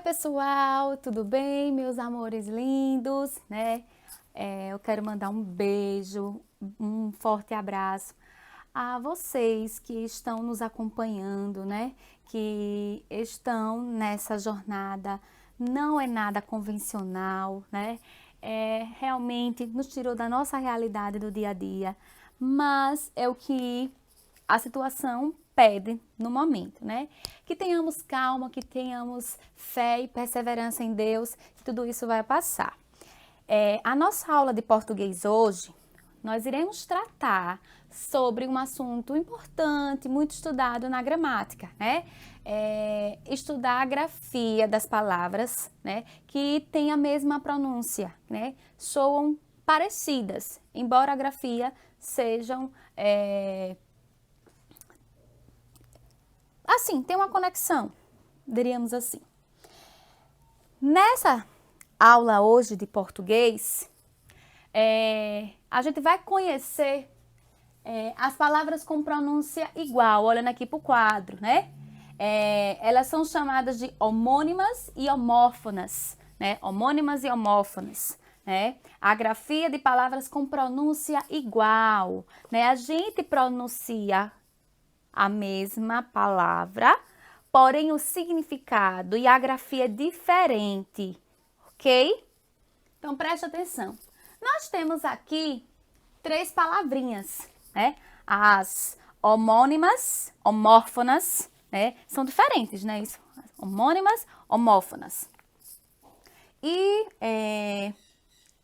pessoal, tudo bem, meus amores lindos, né? Eu quero mandar um beijo, um forte abraço a vocês que estão nos acompanhando, né? Que estão nessa jornada, não é nada convencional, né? Realmente nos tirou da nossa realidade do dia a dia, mas é o que a situação pede no momento, né? Que tenhamos calma, que tenhamos fé e perseverança em Deus, que tudo isso vai passar. A nossa aula de português hoje, nós iremos tratar sobre um assunto importante, muito estudado na gramática, né? Estudar a grafia das palavras, né? Que tem a mesma pronúncia, né? Soam parecidas, embora a grafia sejam assim, tem uma conexão, diríamos assim. Nessa aula hoje de português, a gente vai conhecer as palavras com pronúncia igual, olhando aqui para o quadro, né? Elas são chamadas de homônimas e homófonas, né? Homônimas e homófonas, né? A grafia de palavras com pronúncia igual, né? A gente pronuncia a mesma palavra, porém o significado e a grafia é diferente, ok? Então preste atenção. Nós temos aqui 3 palavrinhas, né? As homônimas, homófonas, né? São diferentes, né? Isso, homônimas, homófonas. E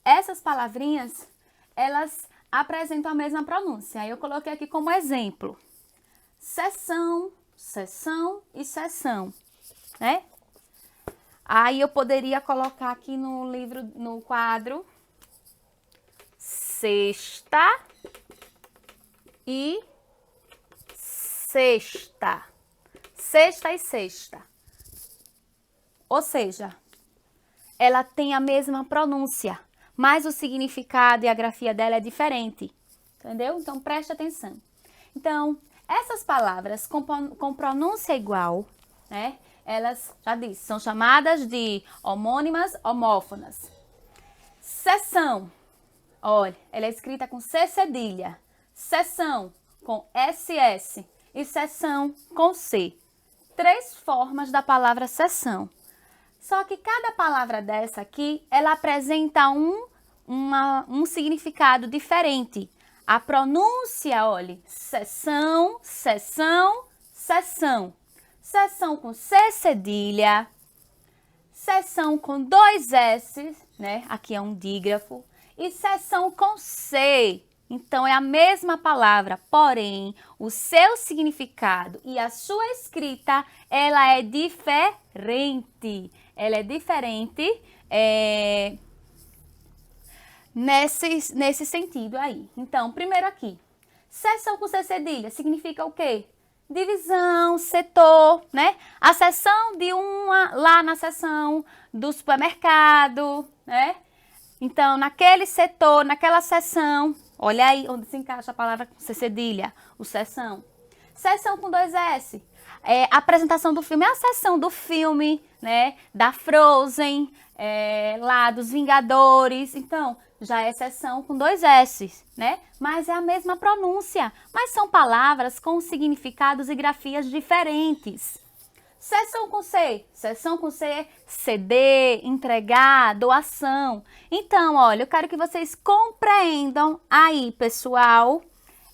essas palavrinhas, elas apresentam a mesma pronúncia. Eu coloquei aqui como exemplo. Seção, seção e seção, né? Aí eu poderia colocar aqui no livro, no quadro, sexta e sexta. Sexta e sexta. Ou seja, ela tem a mesma pronúncia, mas o significado e a grafia dela é diferente, entendeu? Então preste atenção. Então, essas palavras com pronúncia igual, né? Elas, já disse, são chamadas de homônimas, homófonas. Seção, olha, ela é escrita com C cedilha. Seção com SS e seção com C. 3 formas da palavra seção. Só que cada palavra dessa aqui, ela apresenta um significado diferente. A pronúncia, olha, seção, seção, seção. Seção com C cedilha, seção com 2 S, né? Aqui é um dígrafo. E seção com C. Então, é a mesma palavra, porém, o seu significado e a sua escrita, ela é diferente. Ela é diferente, nesse sentido aí. Então, primeiro aqui, seção com C cedilha significa o quê? Divisão, setor, né? A seção de uma lá na seção do supermercado, né? Então, naquele setor, naquela seção, olha aí onde se encaixa a palavra com C cedilha, o seção. Seção com 2 S. A apresentação do filme é a seção do filme, né? Da Frozen, lá dos Vingadores. Então, já é seção com 2 S, né? Mas é a mesma pronúncia. Mas são palavras com significados e grafias diferentes. Seção com C. Seção com C é ceder, entregar, doação. Então, olha, eu quero que vocês compreendam aí, pessoal.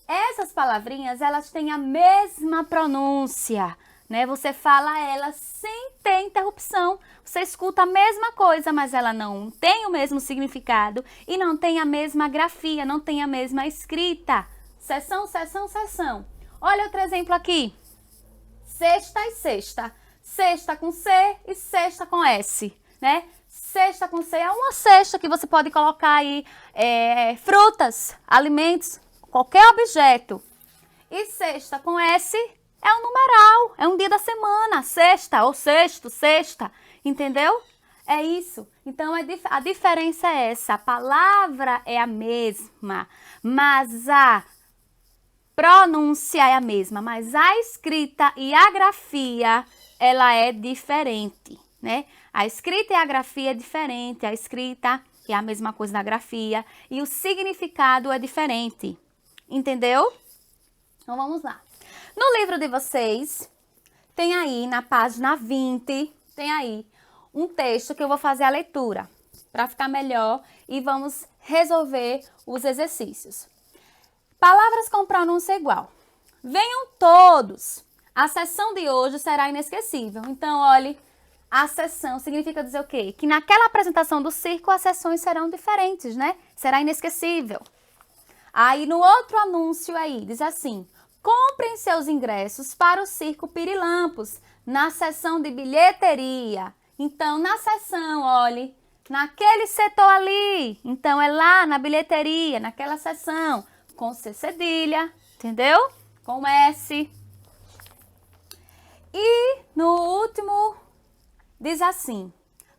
Essas palavrinhas, elas têm a mesma pronúncia, né? Você fala elas sem ter interrupção. Você escuta a mesma coisa, mas ela não tem o mesmo significado e não tem a mesma grafia, não tem a mesma escrita. Seção, seção, seção. Olha outro exemplo aqui. Sexta e sexta. Sexta com C e sexta com S, né? Sexta com C é uma cesta que você pode colocar aí frutas, alimentos, qualquer objeto. E sexta com S é um numeral, é um dia da semana, sexta ou sexto, sexta, entendeu? É isso. Então, a diferença é essa, a palavra é a mesma, mas a pronúncia é a mesma, mas a escrita e a grafia, ela é diferente, né? A escrita e a grafia é diferente, a escrita é a mesma coisa da grafia e o significado é diferente, entendeu? Então, vamos lá. No livro de vocês, tem aí na página 20, tem aí um texto que eu vou fazer a leitura para ficar melhor e vamos resolver os exercícios. Palavras com pronúncia igual. Venham todos. A sessão de hoje será inesquecível. Então, olhe, a sessão significa dizer o quê? Que naquela apresentação do circo as sessões serão diferentes, né? Será inesquecível. Aí no outro anúncio aí, diz assim: comprem seus ingressos para o Circo Pirilampos na seção de bilheteria. Então, na seção, olhe, naquele setor ali. Então, é lá na bilheteria, naquela seção, com C cedilha, entendeu? Com S. E no último, diz assim: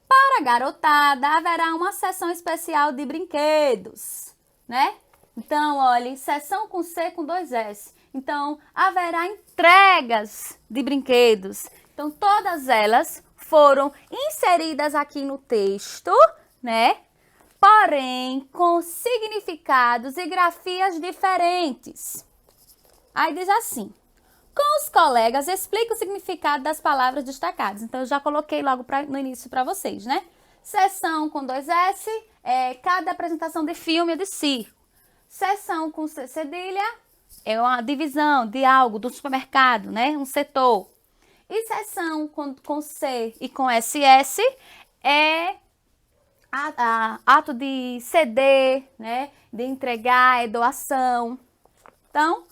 para a garotada haverá uma sessão especial de brinquedos, né? Então, olhe, sessão com C com 2 S. Então, haverá entregas de brinquedos. Então, todas elas foram inseridas aqui no texto, né? Porém, com significados e grafias diferentes. Aí diz assim: com os colegas, explica o significado das palavras destacadas. Então, eu já coloquei logo no início para vocês, né? Sessão com 2 S, cada apresentação de filme ou de circo. Sessão com C cedilha é uma divisão de algo, do supermercado, né? Um setor. E sessão com C e com SS é ato de ceder, né? De entregar, é doação. Então,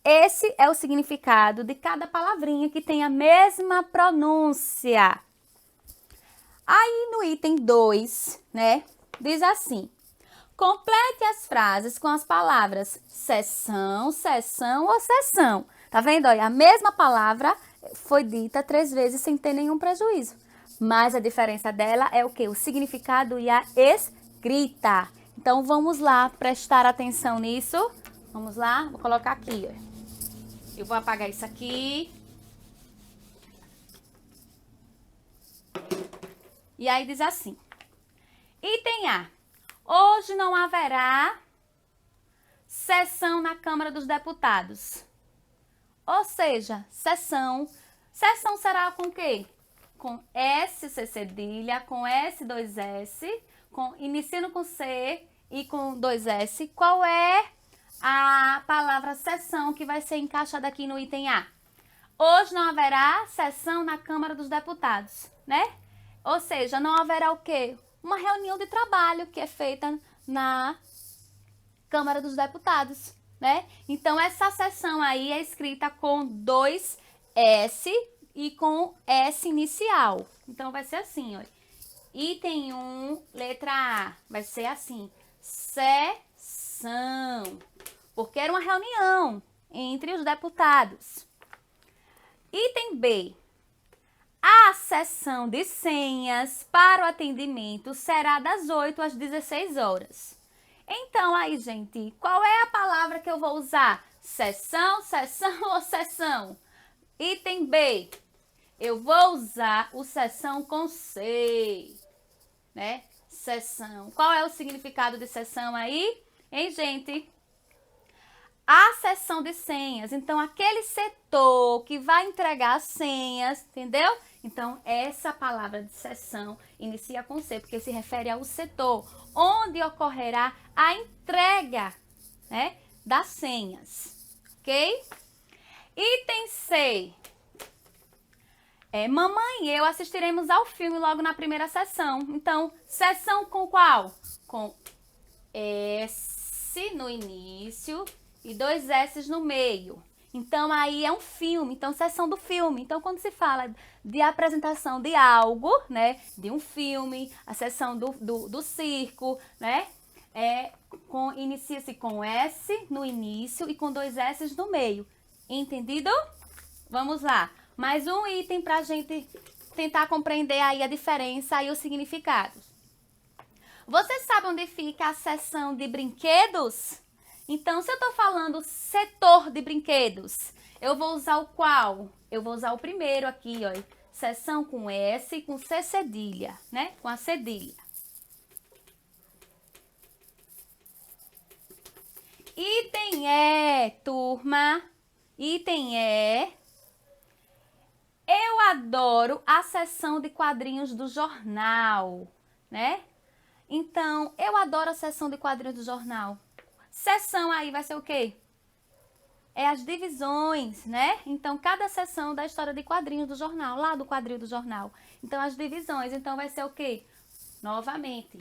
esse é o significado de cada palavrinha que tem a mesma pronúncia. Aí no item 2, né? Diz assim: complete as frases com as palavras sessão, sessão ou sessão. Tá vendo? Olha, a mesma palavra foi dita 3 vezes sem ter nenhum prejuízo. Mas a diferença dela é o quê? O significado e a escrita. Então, vamos lá prestar atenção nisso. Vamos lá? Vou colocar aqui, ó. Eu vou apagar isso aqui. E aí diz assim: item A. Hoje não haverá sessão na Câmara dos Deputados. Ou seja, sessão. Sessão será com o quê? Com S, C cedilha, com S, 2 S, iniciando com C e com 2 S. Qual é a palavra sessão que vai ser encaixada aqui no item A? Hoje não haverá sessão na Câmara dos Deputados, né? Ou seja, não haverá o quê? Uma reunião de trabalho que é feita na Câmara dos Deputados, né? Então, essa sessão aí é escrita com 2 S e com S inicial. Então, vai ser assim, ó. Item 1, letra A, vai ser assim: sessão, porque era uma reunião entre os deputados. Item B. A sessão de senhas para o atendimento será das 8 às 16 horas. Então, aí, gente, qual é a palavra que eu vou usar? Sessão, sessão ou sessão? Item B. Eu vou usar o sessão com C, né? Sessão. Qual é o significado de sessão aí? Hein, gente? A sessão de senhas. Então, aquele setor que vai entregar as senhas, entendeu? Então, essa palavra de sessão inicia com C, porque se refere ao setor onde ocorrerá a entrega, né, das senhas, ok? Item C. Mamãe e eu assistiremos ao filme logo na primeira sessão. Então, sessão com qual? Com S no início e 2 S no meio. Então, aí é um filme, então sessão do filme. Então, quando se fala de apresentação de algo, né, de um filme, a sessão do circo, né, inicia-se com S no início e com 2 S no meio. Entendido? Vamos lá. Mais um item para a gente tentar compreender aí a diferença e os significados. Você sabe onde fica a seção de brinquedos? Então, se eu estou falando setor de brinquedos, eu vou usar o qual? Eu vou usar o primeiro aqui, ó. Seção com S e com C cedilha, né? Com a cedilha. Item E, turma. Item E. Eu adoro a seção de quadrinhos do jornal, né? Então, eu adoro a seção de quadrinhos do jornal. Seção aí vai ser o quê? É as divisões, né? Então, cada seção da história de quadrinhos do jornal, lá do quadrinho do jornal. Então, as divisões. Então, vai ser o quê? Novamente,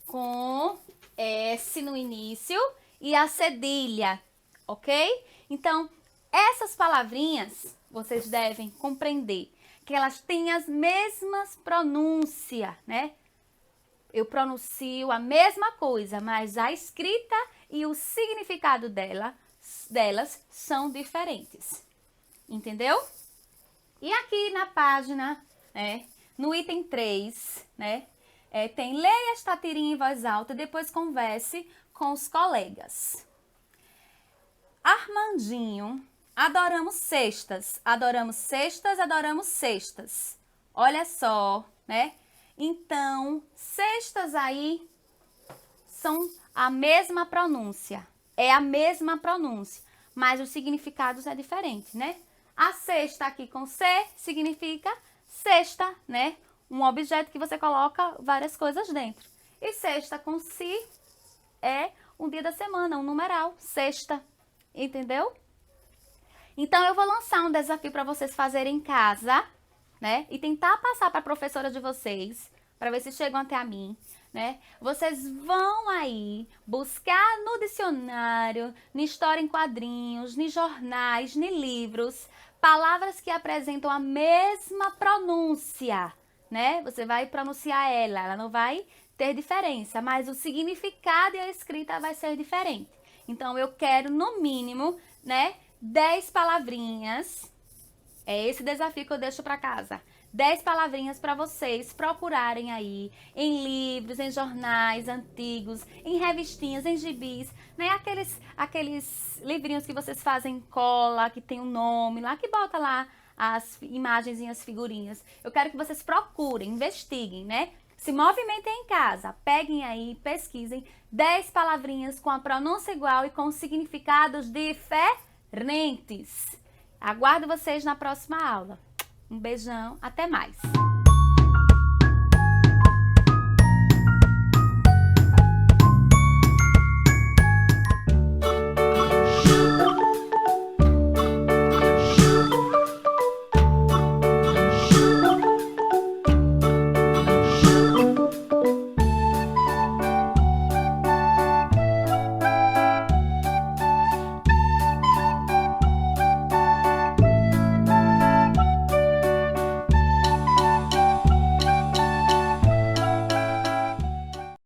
com S no início e a cedilha, ok? Então, essas palavrinhas, vocês devem compreender que elas têm as mesmas pronúncias, né? Eu pronuncio a mesma coisa, mas a escrita e o significado delas são diferentes. Entendeu? E aqui na página, né, no item 3, né, tem leia esta tirinha em voz alta e depois converse com os colegas. Armandinho, adoramos cestas, adoramos cestas, adoramos cestas. Olha só, né? Então, cestas aí são a mesma pronúncia, é a mesma pronúncia, mas os significados é diferente, né? A cesta aqui com C significa cesta, né? Um objeto que você coloca várias coisas dentro. E cesta com Si é um dia da semana, um numeral, sexta, entendeu? Então, eu vou lançar um desafio para vocês fazerem em casa, né? E tentar passar para a professora de vocês, para ver se chegam até a mim, né? Vocês vão aí buscar no dicionário, na história em quadrinhos, nos jornais, nos livros, palavras que apresentam a mesma pronúncia, né? Você vai pronunciar ela não vai ter diferença, mas o significado e a escrita vai ser diferente. Então, eu quero, no mínimo, né, 10 palavrinhas. É esse desafio que eu deixo para casa. 10 palavrinhas para vocês procurarem aí em livros, em jornais antigos, em revistinhas, em gibis, né? Aqueles livrinhos que vocês fazem cola, que tem um nome lá, que bota lá as imagens e as figurinhas. Eu quero que vocês procurem, investiguem, né? Se movimentem em casa, peguem aí, pesquisem 10 palavrinhas com a pronúncia igual e com significados diferentes. Aguardo vocês na próxima aula. Um beijão, até mais!